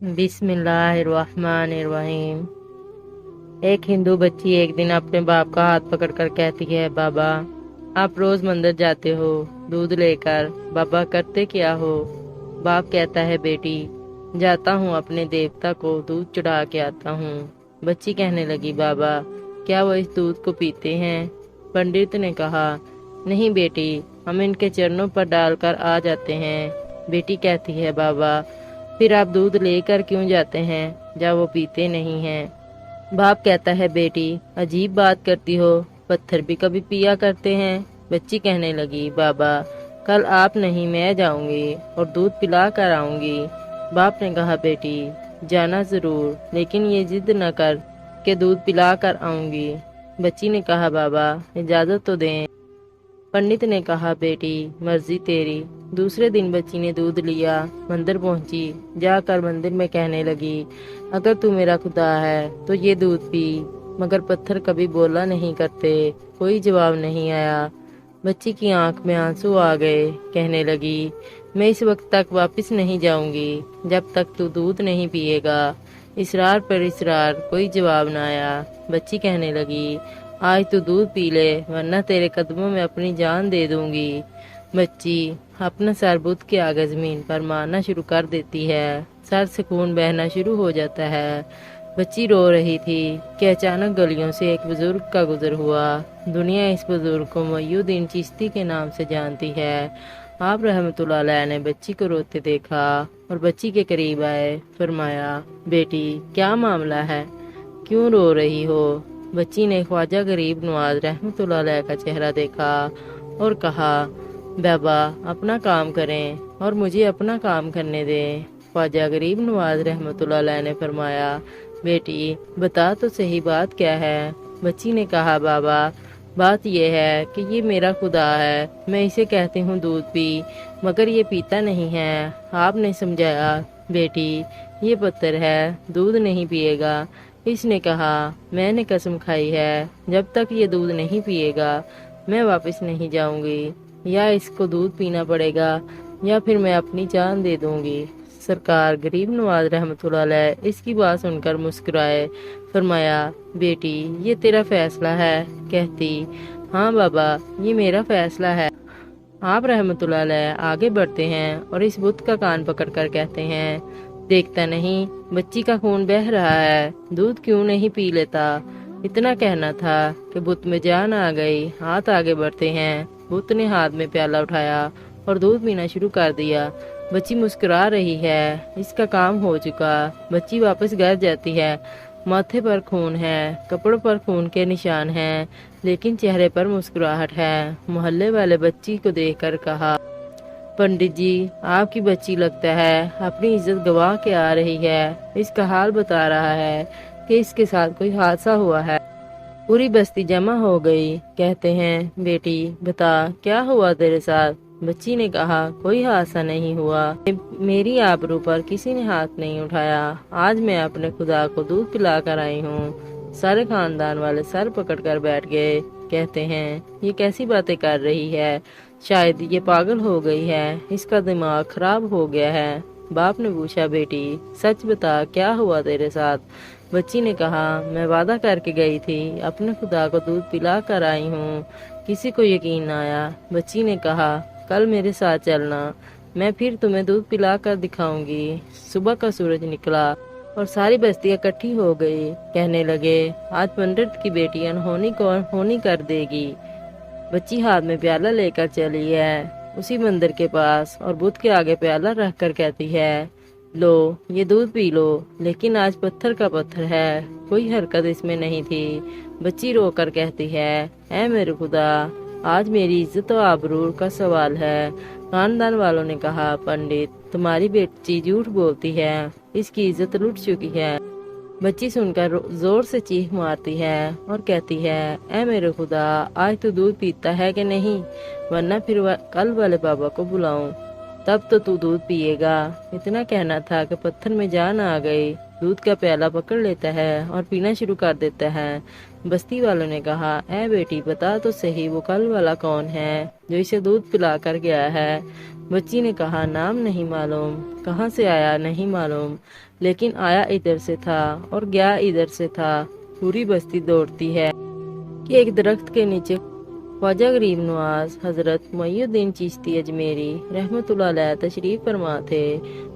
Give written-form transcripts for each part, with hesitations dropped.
बिस्मिल्लाहिर्रहमानिर्रहीम। एक हिंदू बच्ची एक दिन अपने बाप का हाथ पकड़कर कहती है, बाबा आप रोज मंदिर जाते हो दूध लेकर, बाबा करते क्या हो? बाप कहता है, बेटी जाता हूँ अपने देवता को दूध चढ़ा के आता हूँ। बच्ची कहने लगी, बाबा क्या वो इस दूध को पीते हैं? पंडित ने कहा, नहीं बेटी, हम इनके चरणों पर डालकर आ जाते हैं। बेटी कहती है, बाबा फिर आप दूध लेकर क्यों जाते हैं जब वो पीते नहीं हैं? बाप कहता है, बेटी अजीब बात करती हो, पत्थर भी कभी पिया करते हैं। बच्ची कहने लगी, बाबा कल आप नहीं मैं जाऊंगी और दूध पिला कर आऊंगी। बाप ने कहा, बेटी जाना जरूर, लेकिन ये जिद न कर कि दूध पिला कर आऊंगी। बच्ची ने कहा, बाबा इजाजत तो दें। पंडित ने कहा, बेटी मर्जी तेरी। दूसरे दिन बच्ची ने दूध लिया, मंदिर पहुंची। जाकर मंदिर में कहने लगी, अगर तू मेरा खुदा है तो ये दूध पी। मगर पत्थर कभी बोला नहीं करते, कोई जवाब नहीं आया। बच्ची की आंख में आंसू आ गए। कहने लगी, मैं इस वक्त तक वापस नहीं जाऊंगी जब तक तू दूध नहीं पिएगा। इसरार पर इसरार, कोई जवाब न आया। बच्ची कहने लगी, आज तू दूध पी ले, वरना तेरे कदमों में अपनी जान दे दूंगी। बच्ची अपना सर बुत के आगे जमीन पर मारना शुरू कर देती है। सर से खून बहना शुरू हो जाता है। बच्ची रो रही थी कि अचानक गलियों से एक बुजुर्ग का गुजर हुआ। दुनिया इस बुजुर्ग को मोइनुद्दीन चिश्ती के नाम से जानती है। आप रहमतुल्लाह अलैह ने बच्ची को रोते देखा और बच्ची के करीब आए। फरमाया, बेटी क्या मामला है, क्यों रो रही हो? बच्ची ने ख्वाजा गरीब नवाज रहमतुल्लाह अलैह का चेहरा देखा और कहा, बाबा अपना काम करें और मुझे अपना काम करने दें। ख्वाजा गरीब नवाज रहमतुल्लाह अलैह ने फरमाया, बेटी बता तो सही बात क्या है? बच्ची ने कहा, बाबा बात यह है कि ये मेरा खुदा है, मैं इसे कहती हूँ दूध पी, मगर ये पीता नहीं है। आपने समझाया, बेटी ये पत्थर है, दूध नहीं पिएगा। इसने कहा, मैंने कसम खाई है जब तक ये दूध नहीं पिएगा मैं वापस नहीं जाऊंगी, या इसको दूध पीना पड़ेगा या फिर मैं अपनी जान दे दूंगी। सरकार गरीब नवाज रहमतुल्लाह अलैह इसकी बात सुनकर मुस्कुराए। फरमाया, बेटी ये तेरा फैसला है? कहती, हाँ बाबा ये मेरा फैसला है। आप रहमतुल्लाह अलैह आगे बढ़ते हैं और इस बुत का कान पकड़कर कहते हैं, देखता नहीं बच्ची का खून बह रहा है, दूध क्यों नहीं पी लेता? इतना कहना था कि बुत में जान आ गई। हाथ आगे बढ़ते हैं। बुत ने हाथ में प्याला उठाया और दूध पीना शुरू कर दिया। बच्ची मुस्कुरा रही है, इसका काम हो चुका। बच्ची वापस घर जाती है। माथे पर खून है, कपड़ों पर खून के निशान हैं, लेकिन चेहरे पर मुस्कुराहट है। मोहल्ले वाले बच्ची को देखकर कहा, पंडित जी आपकी बच्ची लगता है अपनी इज्जत गंवा के आ रही है। इसका हाल बता रहा है कि इसके साथ कोई हादसा हुआ है। पूरी बस्ती जमा हो गई। कहते हैं, बेटी बता क्या हुआ तेरे साथ? बच्ची ने कहा, कोई हादसा नहीं हुआ, मेरी आबरू पर किसी ने हाथ नहीं उठाया। आज मैं अपने खुदा को दूध पिला कर आई हूँ। सारे खानदान वाले सर पकड़कर बैठ गए। कहते हैं, ये कैसी बातें कर रही है? शायद ये पागल हो गई है, इसका दिमाग खराब हो गया है। बाप ने पूछा, बेटी सच बता क्या हुआ तेरे साथ? बच्ची ने कहा, मैं वादा करके गई थी, अपने खुदा को दूध पिला कर आई हूँ। किसी को यकीन न आया। बच्ची ने कहा, कल मेरे साथ चलना, मैं फिर तुम्हें दूध पिला कर दिखाऊंगी। सुबह का सूरज निकला और सारी बस्ती इकट्ठी हो गई। कहने लगे, आज पंडित की बेटी अनहोनी को अनहोनी कर देगी। बच्ची हाथ में प्याला लेकर चली है उसी मंदिर के पास और बुत के आगे प्याला रखकर कहती है, लो ये दूध पी लो। लेकिन आज पत्थर का पत्थर है, कोई हरकत इसमें नहीं थी। बच्ची रोकर कहती है, ऐ मेरे खुदा आज मेरी इज्जत और आबरू का सवाल है। खानदान वालों ने कहा, पंडित तुम्हारी बेटी झूठ बोलती है, इसकी इज्जत लुट चुकी है। बच्ची सुनकर जोर से चीख मारती है और कहती है, ऐ मेरे खुदा आज तू दूध पीता है कि नहीं, वरना फिर कल वाले बाबा को बुलाऊं, तब तो तू दूध पिएगा। इतना कहना था कि पत्थर में जान आ गई। दूध का प्याला पकड़ लेता है और पीना शुरू कर देता है। बस्ती वालों ने कहा, ऐ बेटी बता तो सही वो कल वाला कौन है जो इसे दूध पिला कर गया है? बच्ची ने कहा, नाम नहीं मालूम, कहाँ से आया नहीं मालूम, लेकिन आया इधर से था और गया इधर से था। पूरी बस्ती दौड़ती है कि एक दरख्त के नीचे ख्वाजा गरीब नवाज हजरत मुइनुद्दीन चिश्ती अजमेरी रहमतुल्लाह अलैह तशरीफ फरमा थे।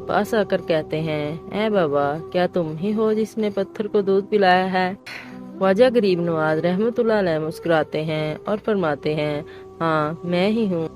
पास आकर कहते हैं, ऐ बाबा, क्या तुम ही हो जिसने पत्थर को दूध पिलाया है? ख्वाजा गरीब नवाज रहमतुल्लाह अलैह मुस्कुराते हैं और फरमाते हैं, हाँ मैं ही हूँ।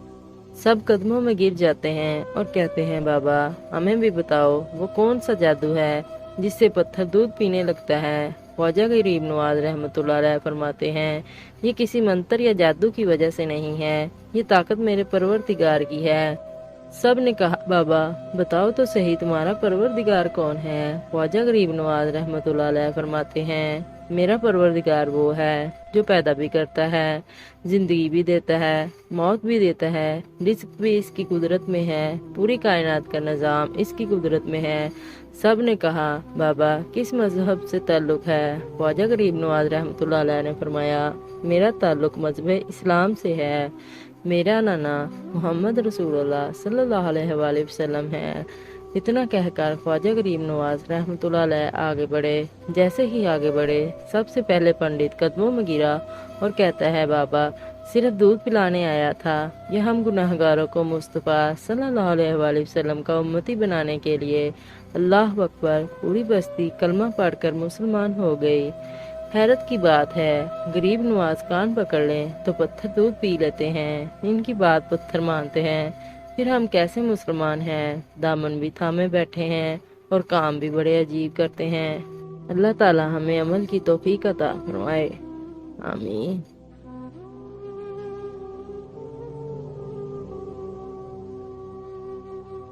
सब कदमों में गिर जाते हैं और कहते हैं, बाबा हमें भी बताओ वो कौन सा जादू है जिससे पत्थर दूध पीने लगता है? ख्वाजा गरीब नवाज रहमतुल्लाह अलैह फरमाते हैं, ये किसी मंत्र या जादू की वजह से नहीं है, ये ताकत मेरे परवरदिगार की है। सब ने कहा, बाबा बताओ तो सही तुम्हारा परवरदिगार कौन है? ख्वाजा गरीब नवाज रहमतुल्लाह अलैह फरमाते हैं, मेरा परवरदिगार वो है जो पैदा भी करता है, जिंदगी भी देता है, मौत भी देता है, रिज़्क भी इसकी कुदरत में है, पूरी कायनात का निज़ाम इसकी कुदरत में है। सब ने कहा, बाबा किस मजहब से ताल्लुक है? ख्वाजा गरीब नवाज रहमतुल्लाह अलैह ने फरमाया, मेरा ताल्लुक मजहब इस्लाम से है। मेरा नाना मोहम्मद रसूलुल्लाह सल्लल्लाहु अलैहि वसल्लम है। इतना कहकर ख्वाजा गरीब नवाज रहमतुल्लाह अलैह आगे बढ़े। जैसे ही आगे बढ़े, सबसे पहले पंडित कदमों में गिरा और कहता है, बाबा सिर्फ दूध पिलाने आया था, यह हम गुनाहगारों को मुस्तफ़ा सल्लल्लाहु अलैहि वसल्लम का उम्मती बनाने के लिए। अल्लाह अकबर। पूरी बस्ती कलमा पढ़कर मुसलमान हो गई। हैरत की बात है, गरीब नवाज कान पकड़ लें तो पत्थर दूध पी लेते हैं, इनकी बात पत्थर मानते हैं। फिर हम कैसे मुसलमान हैं? दामन भी थामे बैठे हैं और काम भी बड़े अजीब करते हैं। अल्लाह ताला हमें अमल की तौफीक अता फरमाए। आमीन।